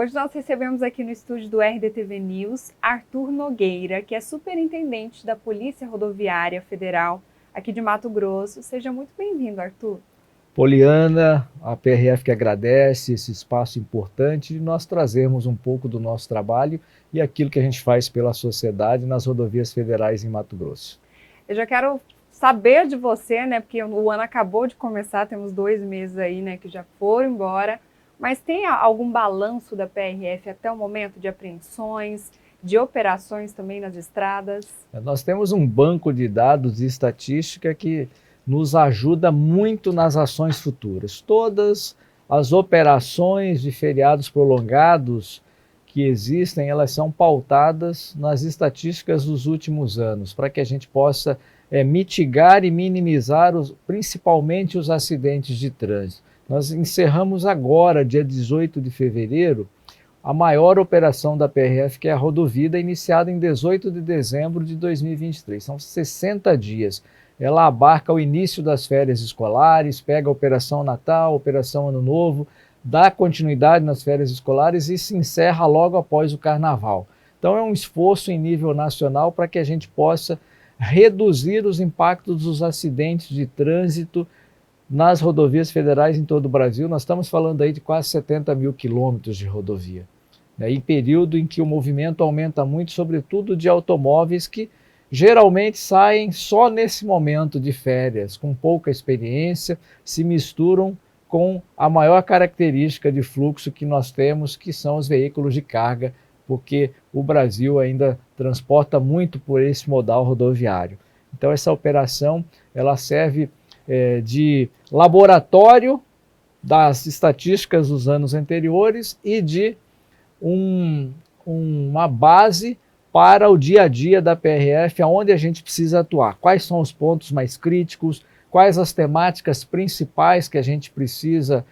Hoje nós recebemos aqui no estúdio do RDTV News Arthur Nogueira, que é superintendente da Polícia Rodoviária Federal aqui de Mato Grosso. Seja muito bem-vindo, Arthur. Poliana, a PRF que agradece esse espaço importante de nós trazermos um pouco do nosso trabalho e aquilo que a gente faz pela sociedade nas rodovias federais em Mato Grosso. Eu já quero saber de você, né, porque o ano acabou de começar, temos 2 meses aí, né, que já foram embora, mas tem algum balanço da PRF até o momento de apreensões, de operações também nas estradas? Nós temos um banco de dados de estatística que nos ajuda muito nas ações futuras. Todas as operações de feriados prolongados que existem, elas são pautadas nas estatísticas dos últimos anos, para que a gente possa mitigar e minimizar principalmente os acidentes de trânsito. Nós encerramos agora, dia 18 de fevereiro, a maior operação da PRF, que é a Rodovida, iniciada em 18 de dezembro de 2023. São 60 dias. Ela abarca o início das férias escolares, pega a Operação Natal, Operação Ano Novo, dá continuidade nas férias escolares e se encerra logo após o Carnaval. Então é um esforço em nível nacional para que a gente possa reduzir os impactos dos acidentes de trânsito nas rodovias federais em todo o Brasil. Nós estamos falando aí de quase 70 mil quilômetros de rodovia, em período em que o movimento aumenta muito, sobretudo de automóveis que geralmente saem só nesse momento de férias, com pouca experiência, se misturam com a maior característica de fluxo que nós temos, que são os veículos de carga, porque o Brasil ainda transporta muito por esse modal rodoviário. Então essa operação ela serve de laboratório das estatísticas dos anos anteriores e de uma base para o dia a dia da PRF, aonde a gente precisa atuar. Quais são os pontos mais críticos, quais as temáticas principais que a gente precisa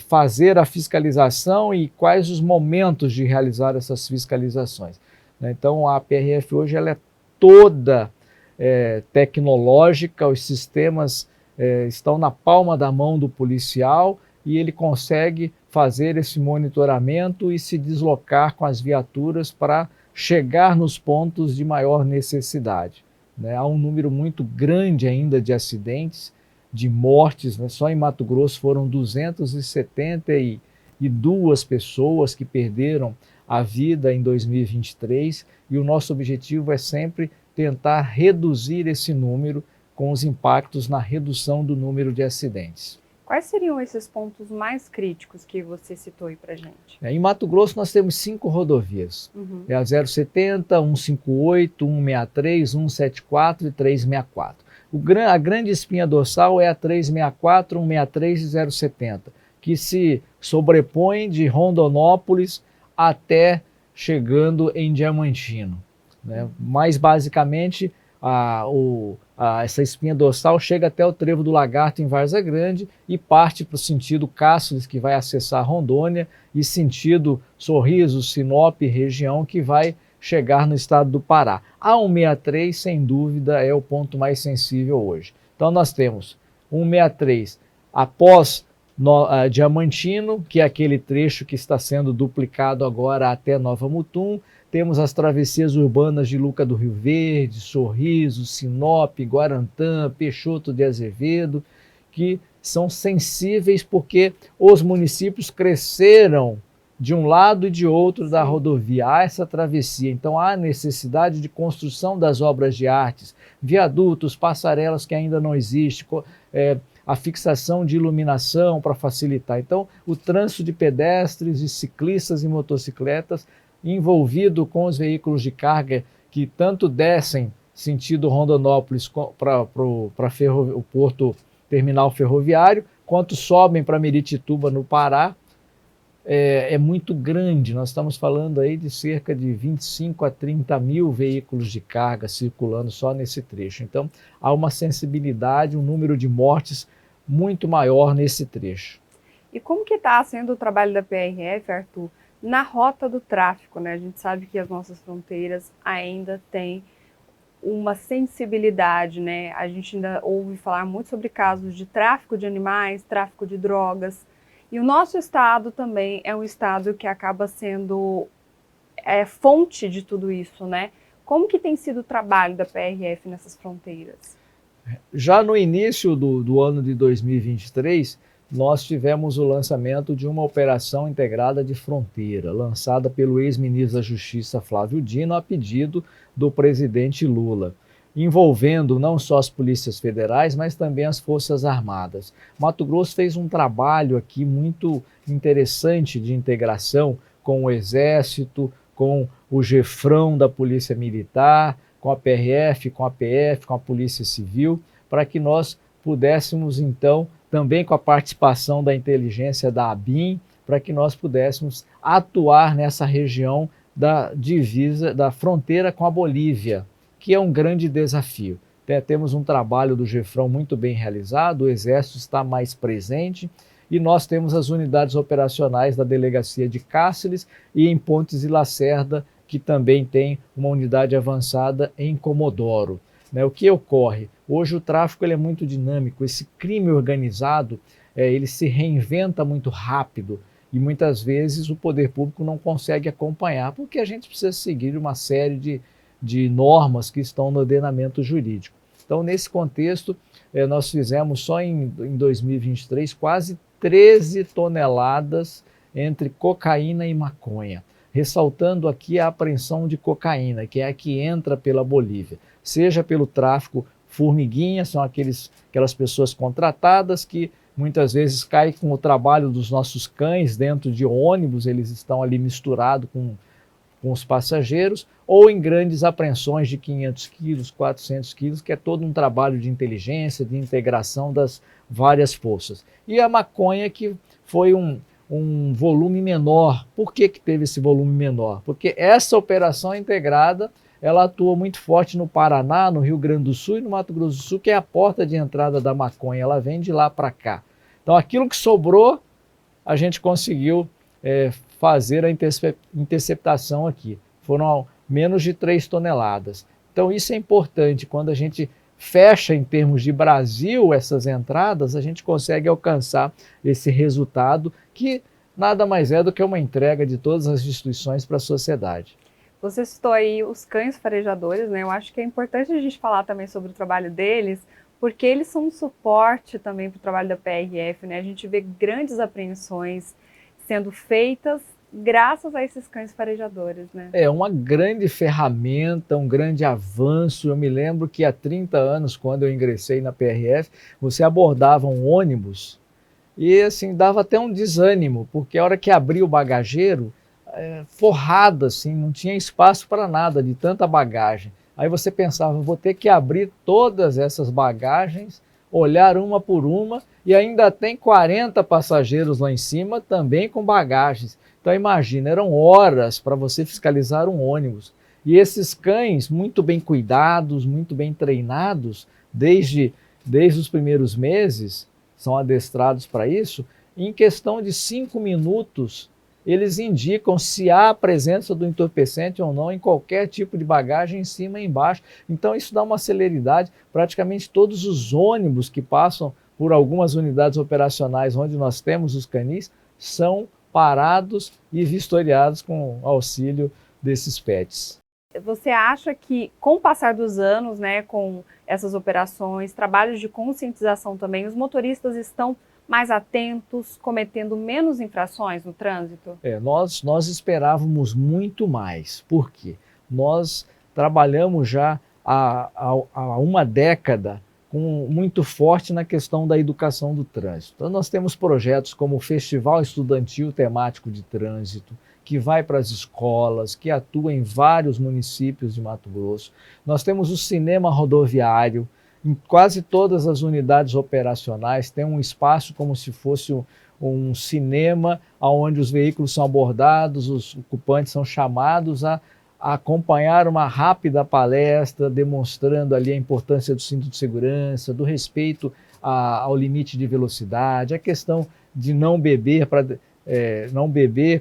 fazer a fiscalização e quais os momentos de realizar essas fiscalizações. Então a PRF hoje ela é toda tecnológica, os sistemas estão na palma da mão do policial e ele consegue fazer esse monitoramento e se deslocar com as viaturas para chegar nos pontos de maior necessidade. Há um número muito grande ainda de acidentes, de mortes, só em Mato Grosso foram 272 pessoas que perderam a vida em 2023 e o nosso objetivo é sempre tentar reduzir esse número com os impactos na redução do número de acidentes. Quais seriam esses pontos mais críticos que você citou aí para gente? Em Mato Grosso nós temos 5 rodovias. É a 070, 158, 163, 174 e 364. A grande espinha dorsal é a 364, 163 e 070, que se sobrepõe de Rondonópolis até chegando em Diamantino. Mais basicamente, essa espinha dorsal chega até o Trevo do Lagarto em Várzea Grande e parte para o sentido Cáceres, que vai acessar Rondônia, e sentido Sorriso, Sinop, região, que vai chegar no estado do Pará. A 163, sem dúvida, é o ponto mais sensível hoje. Então nós temos 163 após Diamantino, que é aquele trecho que está sendo duplicado agora até Nova Mutum. Temos as travessias urbanas de Luca do Rio Verde, Sorriso, Sinop, Guarantã, Peixoto de Azevedo, que são sensíveis porque os municípios cresceram de um lado e de outro da rodovia. Há essa travessia, então há necessidade de construção das obras de artes, viadutos, passarelas que ainda não existem, a fixação de iluminação para facilitar. Então, o trânsito de pedestres, de ciclistas e motocicletas envolvido com os veículos de carga que tanto descem sentido Rondonópolis para o porto terminal ferroviário, quanto sobem para Miritituba, no Pará, é muito grande. Nós estamos falando aí de cerca de 25 a 30 mil veículos de carga circulando só nesse trecho. Então, há uma sensibilidade, um número de mortes muito maior nesse trecho. E como que está sendo o trabalho da PRF, Arthur, na rota do tráfico, né? A gente sabe que as nossas fronteiras ainda têm uma sensibilidade, né? A gente ainda ouve falar muito sobre casos de tráfico de animais, tráfico de drogas. E o nosso estado também é um estado que acaba sendo fonte de tudo isso, né? Como que tem sido o trabalho da PRF nessas fronteiras? Já no início do ano de 2023, nós tivemos o lançamento de uma operação integrada de fronteira, lançada pelo ex-ministro da Justiça Flávio Dino a pedido do presidente Lula, envolvendo não só as polícias federais, mas também as Forças Armadas. Mato Grosso fez um trabalho aqui muito interessante de integração com o Exército, com o Gefrão da Polícia Militar, com a PRF, com a PF, com a Polícia Civil, para que nós pudéssemos, então, também com a participação da inteligência da ABIN, para que nós pudéssemos atuar nessa região da divisa, da fronteira com a Bolívia, que é um grande desafio. Temos um trabalho do Gefrão muito bem realizado, o Exército está mais presente, e nós temos as unidades operacionais da Delegacia de Cáceres e em Pontes e Lacerda, que também tem uma unidade avançada em Comodoro. O que ocorre? Hoje o tráfico ele é muito dinâmico, esse crime organizado ele se reinventa muito rápido e muitas vezes o poder público não consegue acompanhar, porque a gente precisa seguir uma série de normas que estão no ordenamento jurídico. Então, nesse contexto, nós fizemos só em 2023 quase 13 toneladas entre cocaína e maconha, ressaltando aqui a apreensão de cocaína, que é a que entra pela Bolívia, seja pelo tráfico formiguinha, são aquelas pessoas contratadas que muitas vezes caem com o trabalho dos nossos cães dentro de ônibus, eles estão ali misturados com os passageiros, ou em grandes apreensões de 500 quilos, 400 quilos, que é todo um trabalho de inteligência, de integração das várias forças. E a maconha que foi um volume menor. Por que teve esse volume menor? Porque essa operação integrada, ela atua muito forte no Paraná, no Rio Grande do Sul e no Mato Grosso do Sul, que é a porta de entrada da maconha, ela vem de lá para cá. Então aquilo que sobrou, a gente conseguiu fazer a interceptação aqui. Foram menos de 3 toneladas. Então isso é importante, quando a gente fecha em termos de Brasil essas entradas, a gente consegue alcançar esse resultado que nada mais é do que uma entrega de todas as instituições para a sociedade. Você citou aí os cães farejadores, né? Eu acho que é importante a gente falar também sobre o trabalho deles, porque eles são um suporte também para o trabalho da PRF, né? A gente vê grandes apreensões sendo feitas graças a esses cães farejadores, né? É uma grande ferramenta, um grande avanço. Eu me lembro que há 30 anos, quando eu ingressei na PRF, você abordava um ônibus e assim dava até um desânimo, porque a hora que abria o bagageiro, forrada assim, não tinha espaço para nada de tanta bagagem. Aí você pensava, vou ter que abrir todas essas bagagens, olhar uma por uma, e ainda tem 40 passageiros lá em cima também com bagagens. Então imagina, eram horas para você fiscalizar um ônibus. E esses cães, muito bem cuidados, muito bem treinados, desde os primeiros meses, são adestrados para isso, em questão de 5 minutos, eles indicam se há a presença do entorpecente ou não em qualquer tipo de bagagem, em cima e embaixo. Então isso dá uma celeridade. Praticamente todos os ônibus que passam por algumas unidades operacionais onde nós temos os canis são parados e vistoriados com auxílio desses pets. Você acha que com o passar dos anos, né, com essas operações, trabalhos de conscientização também, os motoristas estão mais atentos, cometendo menos infrações no trânsito? Nós esperávamos muito mais. Por quê? Nós trabalhamos já há uma década muito forte na questão da educação do trânsito. Então nós temos projetos como o Festival Estudantil Temático de Trânsito, que vai para as escolas, que atua em vários municípios de Mato Grosso. Nós temos o cinema rodoviário. Em quase todas as unidades operacionais tem um espaço como se fosse um cinema, onde os veículos são abordados, os ocupantes são chamados a acompanhar uma rápida palestra, demonstrando ali a importância do cinto de segurança, do respeito ao limite de velocidade, a questão de não beber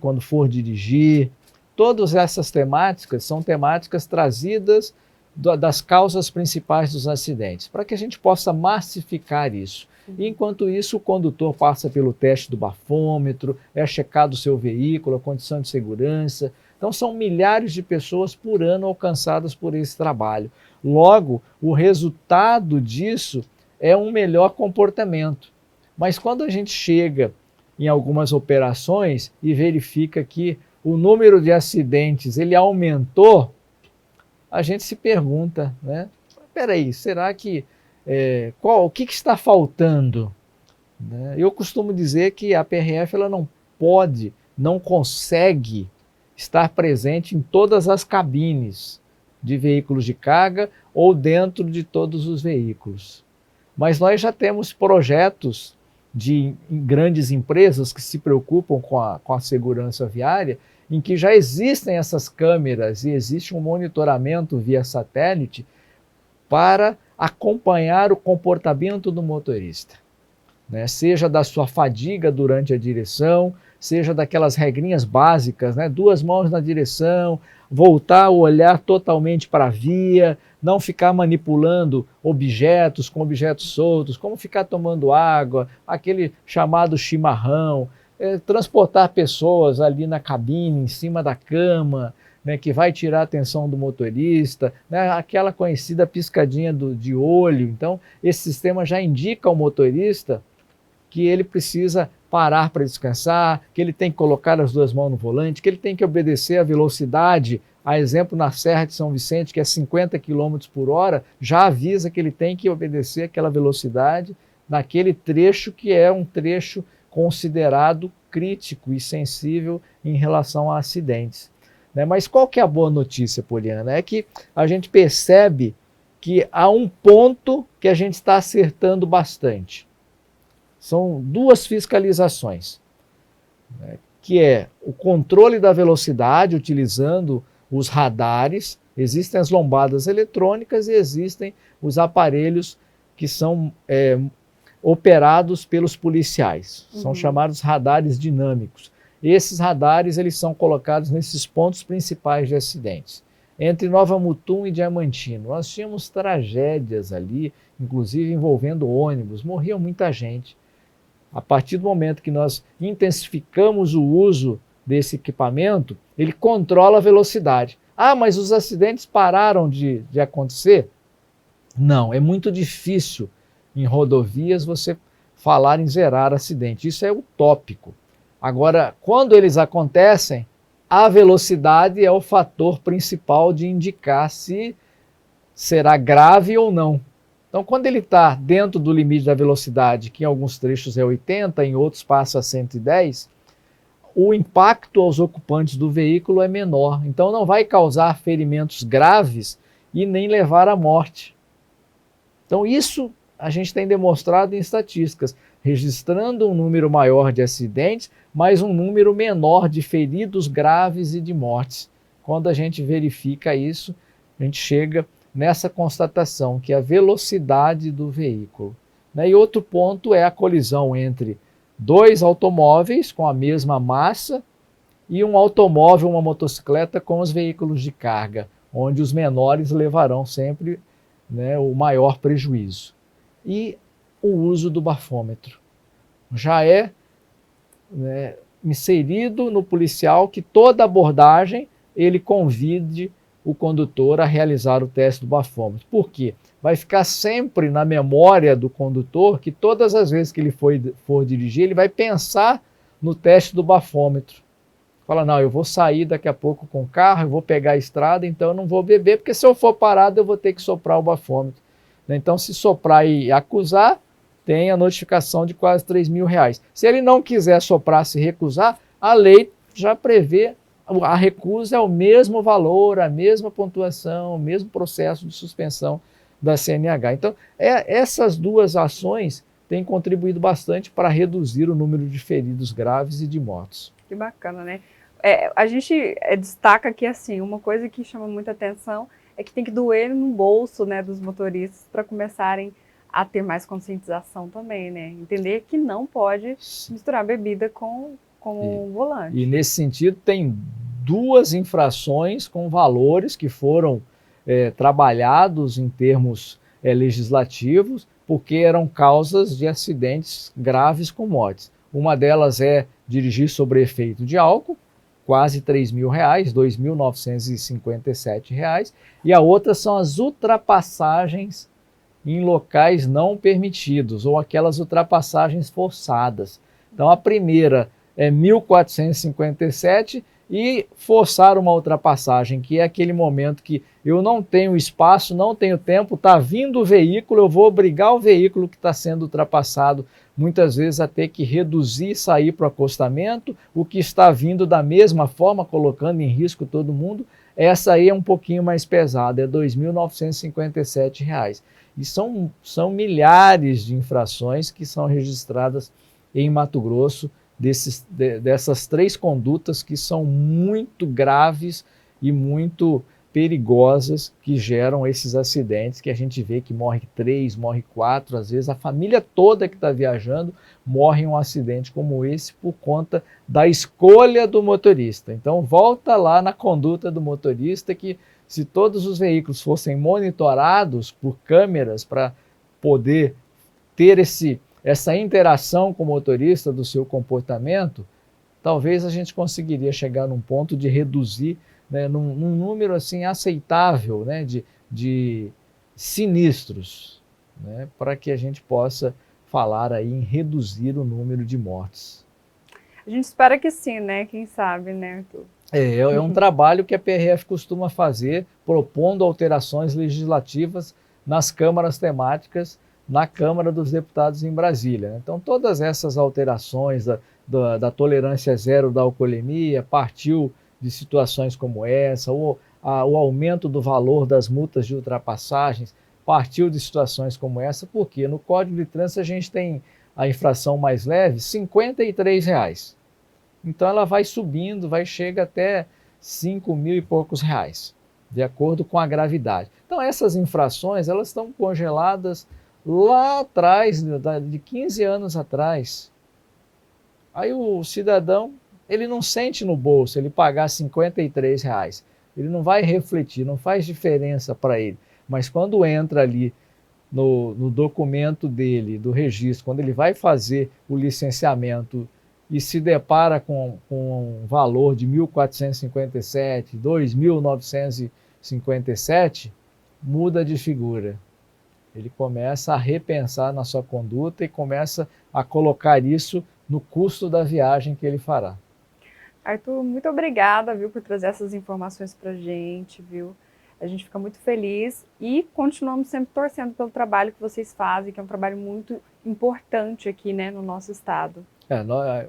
quando for dirigir. Todas essas temáticas são temáticas trazidas das causas principais dos acidentes, para que a gente possa massificar isso. E, enquanto isso, o condutor passa pelo teste do bafômetro, é checado o seu veículo, a condição de segurança. Então, são milhares de pessoas por ano alcançadas por esse trabalho. Logo, o resultado disso é um melhor comportamento. Mas quando a gente chega em algumas operações e verifica que o número de acidentes ele aumentou, a gente se pergunta, né? Peraí, será que o que está faltando? Né? Eu costumo dizer que a PRF ela não pode, não consegue estar presente em todas as cabines de veículos de carga ou dentro de todos os veículos. Mas nós já temos projetos de grandes empresas que se preocupam com a segurança viária, em que já existem essas câmeras e existe um monitoramento via satélite para acompanhar o comportamento do motorista, né? Seja da sua fadiga durante a direção, seja daquelas regrinhas básicas, né? 2 mãos na direção, voltar o olhar totalmente para a via, não ficar manipulando objetos com objetos soltos, como ficar tomando água, aquele chamado chimarrão, transportar pessoas ali na cabine, em cima da cama, né, que vai tirar a atenção do motorista, né, aquela conhecida piscadinha de olho. Então, esse sistema já indica ao motorista que ele precisa parar para descansar, que ele tem que colocar as 2 mãos no volante, que ele tem que obedecer a velocidade. A exemplo, na Serra de São Vicente, que é 50 km por hora, já avisa que ele tem que obedecer aquela velocidade naquele trecho que é um trecho considerado crítico e sensível em relação a acidentes. Mas qual que é a boa notícia, Poliana? É que a gente percebe que há um ponto que a gente está acertando bastante. São 2 fiscalizações, né, que é o controle da velocidade utilizando os radares, existem as lombadas eletrônicas e existem os aparelhos que são operados pelos policiais, são chamados radares dinâmicos. Esses radares eles são colocados nesses pontos principais de acidentes. Entre Nova Mutum e Diamantino, nós tínhamos tragédias ali, inclusive envolvendo ônibus, morria muita gente. A partir do momento que nós intensificamos o uso desse equipamento, ele controla a velocidade. Ah, mas os acidentes pararam de acontecer? Não, é muito difícil em rodovias você falar em zerar acidente. Isso é utópico. Agora, quando eles acontecem, a velocidade é o fator principal de indicar se será grave ou não. Então, quando ele está dentro do limite da velocidade, que em alguns trechos é 80, em outros passa a 110, o impacto aos ocupantes do veículo é menor. Então, não vai causar ferimentos graves e nem levar à morte. Então, isso a gente tem demonstrado em estatísticas, registrando um número maior de acidentes, mas um número menor de feridos graves e de mortes. Quando a gente verifica isso, a gente chega nessa constatação, que é a velocidade do veículo. E outro ponto é a colisão entre 2 automóveis com a mesma massa e um automóvel, uma motocicleta com os veículos de carga, onde os menores levarão sempre, né, o maior prejuízo. E o uso do bafômetro já é, né, inserido no policial que toda abordagem ele convide o condutor a realizar o teste do bafômetro. Por quê? Vai ficar sempre na memória do condutor que todas as vezes que ele for dirigir, ele vai pensar no teste do bafômetro. Fala, não, eu vou sair daqui a pouco com o carro, eu vou pegar a estrada, então eu não vou beber, porque se eu for parado eu vou ter que soprar o bafômetro. Então, se soprar e acusar, tem a notificação de quase R$3.000. Se ele não quiser soprar, se recusar, a lei já prevê a recusa é o mesmo valor, a mesma pontuação, o mesmo processo de suspensão da CNH. Então, essas 2 ações têm contribuído bastante para reduzir o número de feridos graves e de mortos. Que bacana, né? A gente destaca aqui, assim, uma coisa que chama muita atenção é que tem que doer no bolso, né, dos motoristas para começarem a ter mais conscientização também, né? Entender que não pode misturar bebida com o volante. E nesse sentido tem 2 infrações com valores que foram trabalhados em termos legislativos, porque eram causas de acidentes graves com mortes. Uma delas é dirigir sob efeito de álcool, quase R$3.000, R$2.957, e a outra são as ultrapassagens em locais não permitidos, ou aquelas ultrapassagens forçadas. Então a primeira é 1.457 e forçar uma ultrapassagem, que é aquele momento que eu não tenho espaço, não tenho tempo, está vindo o veículo, eu vou obrigar o veículo que está sendo ultrapassado, muitas vezes a ter que reduzir e sair para o acostamento, o que está vindo da mesma forma, colocando em risco todo mundo. Essa aí é um pouquinho mais pesada, é R$ 2.957. E são milhares de infrações que são registradas em Mato Grosso, dessas 3 condutas que são muito graves e muito perigosas, que geram esses acidentes que a gente vê que morre 3, morre 4, às vezes a família toda que está viajando morre em um acidente como esse por conta da escolha do motorista. Então volta lá na conduta do motorista, que se todos os veículos fossem monitorados por câmeras para poder ter essa interação com o motorista do seu comportamento, talvez a gente conseguiria chegar num ponto de reduzir, né, num número assim aceitável, né, de sinistros, né, para que a gente possa falar aí em reduzir o número de mortes. A gente espera que sim, né? Quem sabe, né, Arthur? É um trabalho que a PRF costuma fazer, propondo alterações legislativas nas câmaras temáticas, na Câmara dos Deputados em Brasília. Então, todas essas alterações da tolerância zero da alcoolemia partiu de situações como essa, o aumento do valor das multas de ultrapassagens partiu de situações como essa, porque no Código de Trânsito a gente tem a infração mais leve, R$ 53. Então ela vai subindo, chega até 5.000 e poucos reais, de acordo com a gravidade. Então essas infrações, elas estão congeladas lá atrás, de 15 anos atrás. Aí o cidadão, ele não sente no bolso ele pagar R$ 53. Ele não vai refletir, não faz diferença para ele. Mas quando entra ali no documento dele, do registro, quando ele vai fazer o licenciamento e se depara com um valor de 1.457, 2.957, muda de figura. Ele começa a repensar na sua conduta e começa a colocar isso no custo da viagem que ele fará. Arthur, muito obrigada, viu, por trazer essas informações para a gente, viu? A gente fica muito feliz e continuamos sempre torcendo pelo trabalho que vocês fazem, que é um trabalho muito importante aqui, né, no nosso estado.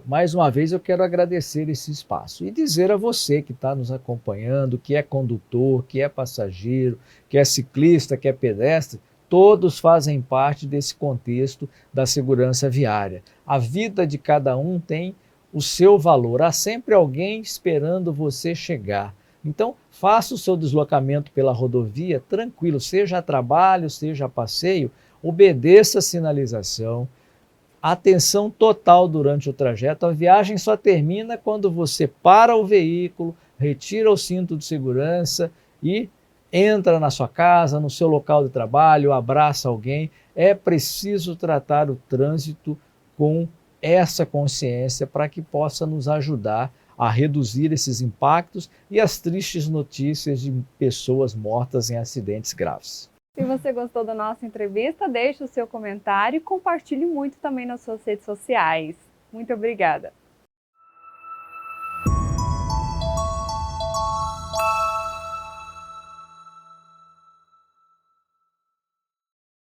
Mais uma vez eu quero agradecer esse espaço e dizer a você que está nos acompanhando, que é condutor, que é passageiro, que é ciclista, que é pedestre, todos fazem parte desse contexto da segurança viária. A vida de cada um tem o seu valor, há sempre alguém esperando você chegar. Então, faça o seu deslocamento pela rodovia tranquilo, seja a trabalho, seja a passeio, obedeça a sinalização, atenção total durante o trajeto. A viagem só termina quando você para o veículo, retira o cinto de segurança e entra na sua casa, no seu local de trabalho, abraça alguém. É preciso tratar o trânsito com essa consciência para que possa nos ajudar a reduzir esses impactos e as tristes notícias de pessoas mortas em acidentes graves. Se você gostou da nossa entrevista, deixe o seu comentário e compartilhe muito também nas suas redes sociais. Muito obrigada!